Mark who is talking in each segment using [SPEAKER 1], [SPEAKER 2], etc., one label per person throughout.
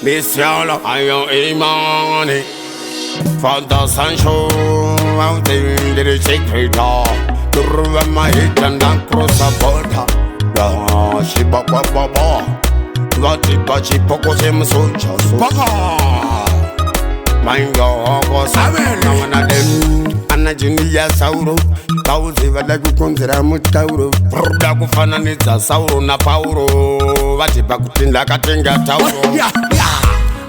[SPEAKER 1] bestial, I am Imani. Father Sancho, out in the secret door. To run my hit and then cross the border. She baba baba. Gachi poco sem socha. Baba. My God, was having one of them. Anna Junia Sauro. Kauzi vada kukonzera mutauro. Ruda kufananidza Sauro na Pauro. Vachipa kutinda katenga tauro.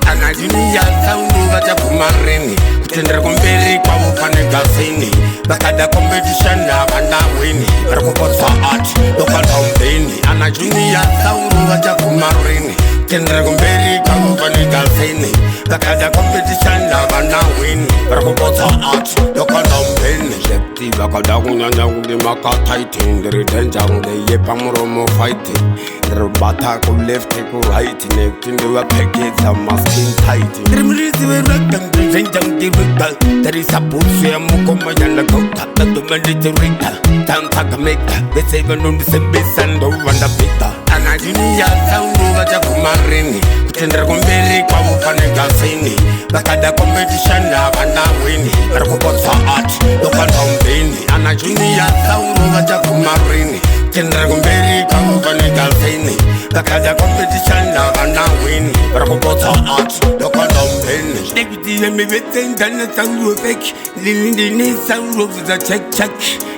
[SPEAKER 1] Anna Junia Sauro vachapumarini. Kutendera kumberi kwa mufane gazini. Bakada competition na vanda wini. Rakupotsa art, local dombeni. Anna Junia Sauro vachapumarini. Kutendera kumberi kwa mufane gazini. Bakada competition na vanda wini. Rakupotsa art, local dombeni. Shepti bakada kunyanya kudimaka tightin. Dere denja kunde yepa muromo fighting. Dere bata ku left ku right. Nektindu wa package za masking tightin. Dere mrizi we rakang zenjang di rikal. Dere sapusu ya mukoma yana kauta. Tatu manditi rikal. Tanta kameka. Besega nundi sebisando wanda pita. Anajini ya sauru vaja kumarini. Kutendera kumberi kwa mufane gazini. Bakada competition na vanda wini. Rakupotsa art, local dombeni. Anajini ya sauru vaja kumarini. Kutendera kumberi kwa mufane gazini. Bakada competition na vanda wini. Rakupotsa art, local dombeni. Dekiti ya mivete ndana sauru fake. Lindini sauru vuza check.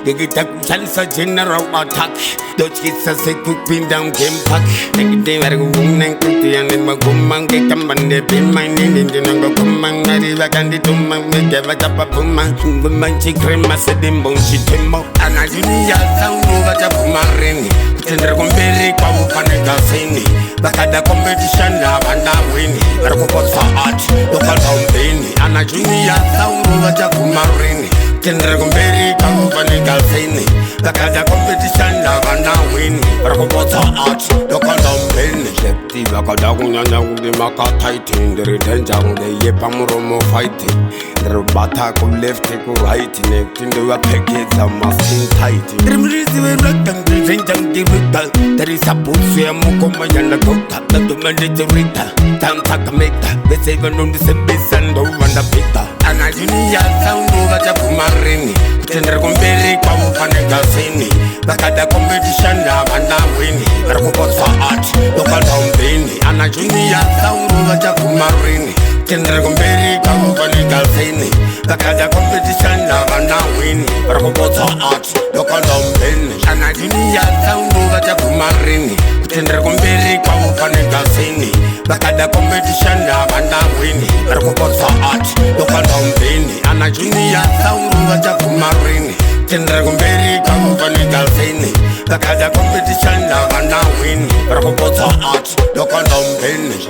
[SPEAKER 1] Dekita kuchalisa general attack. Dochkisa se kupinda game pack. Dekiti vargu uneng kuti ane magumang ke kambande pimang nindi nango kumang nari vakandi tumang meke vachapa pumang ngumang chikrema sedimbong chitimo. Anajuni ya sauru vachapumarini. Kutendera kumberi kwa mufane gazini. Bakada competition na vanda wini. Rakupotsa art, local dombeni. Anajuni ya sauru vachapumarini. Kutendera kumberi kwa mufane gazini. Bakada competition na vanda wini. Rakupotsa art, local dombeni. Shepti bakada kunyanya kudimaka tightin. Dere denja kunde yepa muromo fighting. Dere bata ku left ku right. Nektindu wa package za masking tightin. Dere mrizi we rakang zenjang di rikal. Dere sapusu ya mukoma yana kauta. Tatu manditi rikal. Tanta kameka. Besega nundi sebisando wanda pita. Anajini ya sauru vachapumarini. Kutendera kumberi kwa mufane gazini. Bakada competition na vanda wini. Rakupotsa art, local dombeni. Anajini ya sauru vachapumarini. Kutendera kumberi kwa mufane gazini. Bakada competition na vanda wini. Rakupotsa art, local dombeni. Anajini ya sauru vachapumarini. Kutendera kumberi kwa mufane gazini. Bakada competition na vanda wini. Rakupotsa art, local dombeni. Anajini ya sauru vachapumarini. Kutendera kumberi kwa mufane gazini. Bakada competition na vanda wini. Rakupotsa art, local dombeni.